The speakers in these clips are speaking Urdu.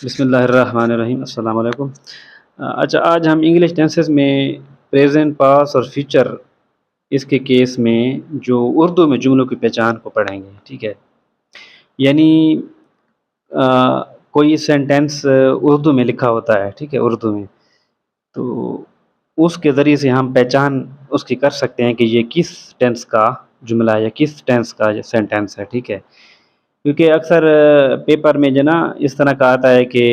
بسم اللہ الرحمن الرحیم، السلام علیکم۔ اچھا، آج ہم انگلش ٹینسز میں پریزنٹ، پاس اور فیوچر اس کے کیس میں جو اردو میں جملوں کی پہچان کو پڑھیں گے، ٹھیک ہے؟ یعنی کوئی سینٹینس اردو میں لکھا ہوتا ہے، ٹھیک ہے، اردو میں، تو اس کے ذریعے سے ہم پہچان اس کی کر سکتے ہیں کہ یہ کس ٹینس کا جملہ ہے یا کس ٹینس کا سینٹینس ہے، ٹھیک ہے؟ کیونکہ اکثر پیپر میں جو نا اس طرح کا آتا ہے کہ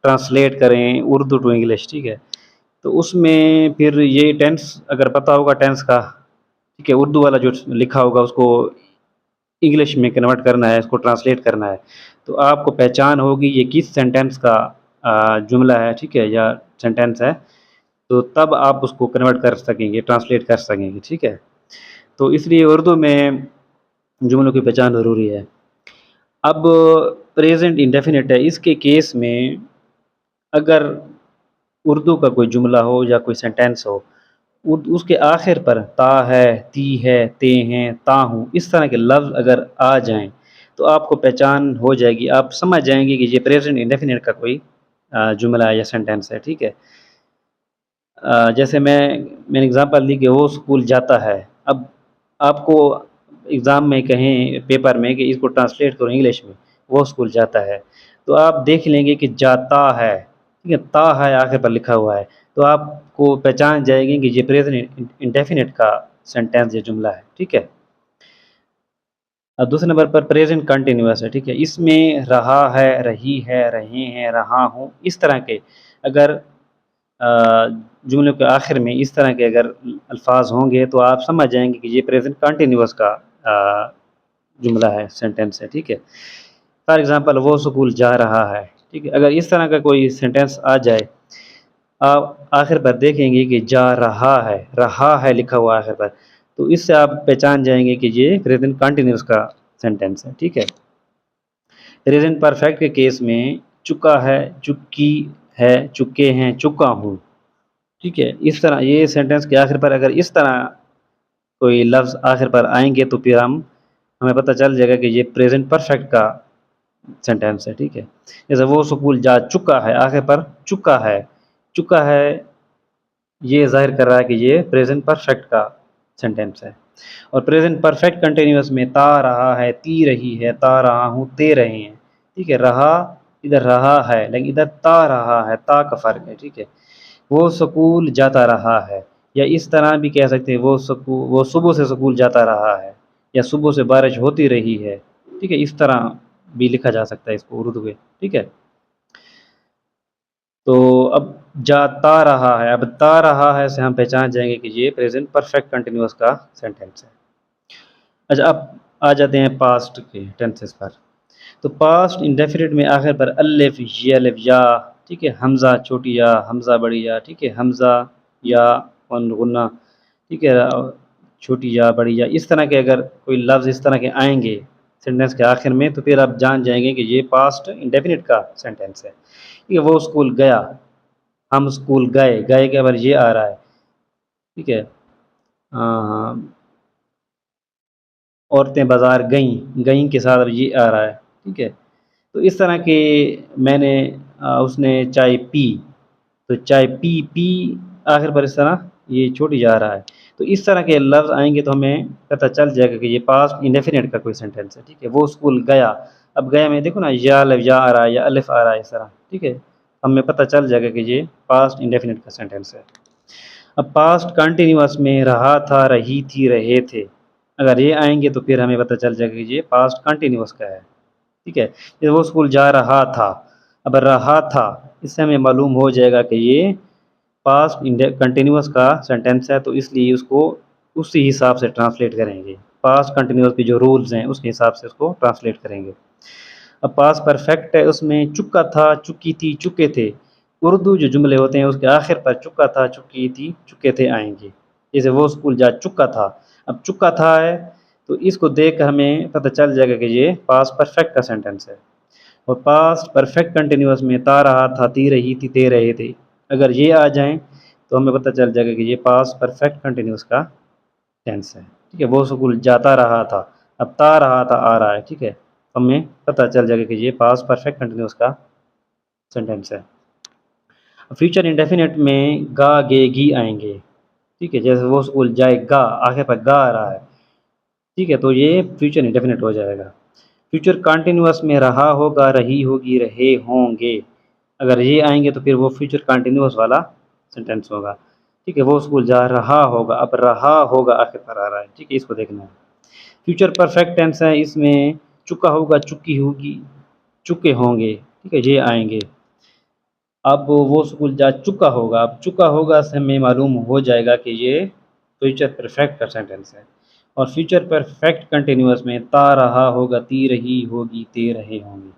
ٹرانسلیٹ کریں اردو ٹو انگلش، ٹھیک ہے؟ تو اس میں پھر یہ ٹینس اگر پتہ ہوگا ٹینس کا، ٹھیک ہے، اردو والا جو لکھا ہوگا اس کو انگلش میں کنورٹ کرنا ہے، اس کو ٹرانسلیٹ کرنا ہے، تو آپ کو پہچان ہوگی یہ کس سینٹینس کا جملہ ہے، ٹھیک ہے، یا سینٹینس ہے، تو تب آپ اس کو کنورٹ کر سکیں گے، ٹرانسلیٹ کر سکیں گے، ٹھیک ہے؟ تو اس لیے اردو میں جملوں کی پہچان ضروری ہے۔ اب پریزنٹ انڈیفینٹ ہے، اس کے کیس میں اگر اردو کا کوئی جملہ ہو یا کوئی سینٹینس ہو، اس کے آخر پر تا ہے، تی ہے، تے ہیں، تا ہوں، اس طرح کے لفظ اگر آ جائیں تو آپ کو پہچان ہو جائے گی، آپ سمجھ جائیں گے کہ یہ پریزنٹ انڈیفینٹ کا کوئی جملہ ہے یا سینٹینس ہے، ٹھیک ہے؟ جیسے میں نے اگزامپل دی کہ وہ اسکول جاتا ہے۔ اب آپ کو ایگزام میں کہیں پیپر میں کہ اس کو ٹرانسلیٹ کرو انگلش میں، وہ اسکول جاتا ہے، تو آپ دیکھ لیں گے کہ جاتا ہے، ٹھیک ہے، تا ہے آخر پر لکھا ہوا ہے، تو آپ کو پہچان جائے گی کہ یہ پریزنٹ انڈیفینٹ کا سینٹینس یا جملہ ہے، ٹھیک ہے؟ دوسرے نمبر پر پریزنٹ کنٹینیوس ہے، ٹھیک ہے، اس میں رہا ہے، رہی ہے، رہے ہیں، رہا ہوں، اس طرح کے اگر جملوں کے آخر میں اس طرح کے اگر الفاظ ہوں گے تو آپ سمجھ جائیں گے کہ یہ پریزنٹ کنٹینیوس کا جملہ ہے، سینٹینس ہے، ٹھیک ہے؟ فار ایگزامپل وہ اسکول جا رہا ہے، ٹھیک ہے، اگر اس طرح کا کوئی سینٹینس آ جائے، آپ آخر پر دیکھیں گے کہ جا رہا ہے لکھا ہوا آخر پر، تو اس سے آپ پہچان جائیں گے کہ یہ پریزنٹ کنٹینیوس کا سینٹینس ہے، ٹھیک ہے؟ پریزنٹ پرفیکٹ کے کیس میں چکا ہے، چکی ہے، چکے ہیں، چکا ہوں، ٹھیک ہے، اس طرح یہ سینٹینس کے آخر پر اگر اس طرح کوئی لفظ آخر پر آئیں گے تو پھر ہمیں پتہ چل جائے گا کہ یہ پریزنٹ پرفیکٹ کا سینٹینس ہے، ٹھیک ہے؟ جیسے وہ اسکول جا چکا ہے، آخر پر چکا ہے، چکا ہے، یہ ظاہر کر رہا ہے کہ یہ پریزنٹ پرفیکٹ کا سینٹینس ہے۔ اور پریزنٹ پرفیکٹ کنٹینیوس میں تا رہا ہے، تی رہی ہے، تا رہا ہوں، تے رہے ہیں، ٹھیک ہے؟ رہا ادھر رہا ہے لیکن ادھر تا رہا ہے، تا کا فرق ہے، ٹھیک ہے؟ وہ سکول جاتا رہا ہے، یا اس طرح بھی کہہ سکتے ہیں وہ صبح سے سکول جاتا رہا ہے، یا صبح سے بارش ہوتی رہی ہے، ٹھیک ہے؟ اس طرح بھی لکھا جا سکتا ہے اس کو اردو میں، ٹھیک ہے؟ تو اب جاتا رہا ہے، اب تا رہا ہے سے ہم پہچان جائیں گے کہ یہ پریزنٹ پرفیکٹ کنٹینیوس کا سینٹینس ہے۔ اچھا، اب آ جاتے ہیں پاسٹ کے ٹینسز پر۔ تو پاسٹ انڈیفینٹ میں آخر پر الف، یہ الف یا، ٹھیک ہے، حمزہ چھوٹی یا، حمزہ بڑی یا، ٹھیک ہے، حمزہ یا غنہ، ٹھیک ہے، چھوٹی یا بڑی یا، اس طرح کے اگر کوئی لفظ اس طرح کے آئیں گے سینٹینس کے آخر میں تو پھر آپ جان جائیں گے کہ یہ پاسٹ انڈیفینٹ کا سینٹینس ہے، ٹھیک ہے؟ وہ اسکول گیا، ہم اسکول گئے، گئے کے بعد یہ آ رہا ہے، ٹھیک ہے؟ ہاں، عورتیں بازار گئیں، گئیں کے ساتھ اب یہ آ رہا ہے، ٹھیک ہے؟ تو اس طرح کے میں نے اس نے چائے پی، تو چائے پی آخر پر اس طرح یہ چھوٹی جا رہا ہے، تو اس طرح کے لفظ آئیں گے تو ہمیں پتہ چل جائے گا کہ یہ پاسٹ انڈیفینٹ کا کوئی سینٹینس ہے، ٹھیک ہے؟ وہ اسکول گیا، اب گیا میں دیکھو نا، یا الف یا آ رہا ہے یا الف آ رہا ہے، اس طرح، ٹھیک ہے؟ ہمیں پتہ چل جائے گا کہ یہ پاسٹ انڈیفینٹ کا سینٹینس ہے۔ اب پاسٹ کنٹینیوس میں رہا تھا، رہی تھی، رہے تھے، اگر یہ آئیں گے تو پھر ہمیں پتہ چل جائے گا کہ یہ پاسٹ کنٹینیوس کا ہے، ٹھیک ہے؟ جیسے وہ اسکول جا رہا تھا، اب رہا تھا، اس سے ہمیں معلوم ہو جائے گا کہ یہ پاسٹ کنٹینیوس کا سینٹینس ہے، تو اس لیے اس کو اسی حساب سے ٹرانسلیٹ کریں گے، پاسٹ کنٹینیوس کے جو رولز ہیں اس کے حساب سے اس کو ٹرانسلیٹ کریں گے۔ اب پاسٹ پرفیکٹ ہے، اس میں چکا تھا، چکی تھی، چکے تھے، اردو جو جملے ہوتے ہیں اس کے آخر پر چکا تھا، چکی تھی، چکے تھے آئیں گے۔ جیسے وہ اسکول جا چکا تھا، اب چکا تھا ہے تو اس کو دیکھ کر ہمیں پتہ چل جائے گا کہ یہ پاسٹ پرفیکٹ کا سینٹینس ہے۔ اور پاسٹ پرفیکٹ کنٹینیوس میں تا رہا تھا، تی رہی تھی، تے رہے تھے، اگر یہ آ جائیں تو ہمیں پتہ چل جائے گا کہ یہ پاسٹ پرفیکٹ کنٹینیوس کا ٹینس ہے، ٹھیک ہے؟ وہ اسکول جاتا رہا تھا، اب تا رہا تھا آ رہا ہے، ٹھیک ہے؟ ہمیں پتہ چل جائے گا کہ یہ پاسٹ پرفیکٹ کنٹینیوس کا سینٹینس ہے۔ فیوچر انڈیفینٹ میں گا گے گی آئیں گے، ٹھیک ہے، جیسے وہ اسکول جائے گا، آخر پر گا آ رہا ہے، ٹھیک ہے، تو یہ فیوچر انڈیفینٹ ہو جائے گا۔ فیوچر کنٹینیوس میں رہا ہوگا، رہی ہوگی، رہے ہوں گے، اگر یہ آئیں گے تو پھر وہ فیوچر کنٹینیوس والا سینٹینس ہوگا، ٹھیک ہے، وہ اسکول جا رہا ہوگا، اب رہا ہوگا آخر پر آ رہا ہے، ٹھیک ہے، اس کو دیکھنا ہے۔ فیوچر پرفیکٹ ٹینس ہے، اس میں چکا ہوگا، چکی ہوگی، چکے ہوں گے، ٹھیک ہے، یہ آئیں گے۔ اب وہ اسکول جا چکا ہوگا، اب چکا ہوگا سے ہمیں معلوم ہو جائے گا کہ یہ فیوچر پرفیکٹ کا سینٹینس ہے۔ اور فیوچر پرفیکٹ کنٹینیوس میں تا رہا ہوگا، تی رہی ہوگی، تے رہے ہوں گے،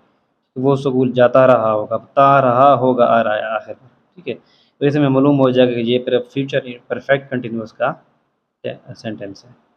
وہ اسکول جاتا رہا ہوگا، اب تا رہا ہوگا آ رہا ہے آخر میں، ٹھیک ہے، تو اسے میں معلوم ہو جائے گا کہ یہ فیوچر پرفیکٹ کنٹینیوس کا سینٹینس ہے۔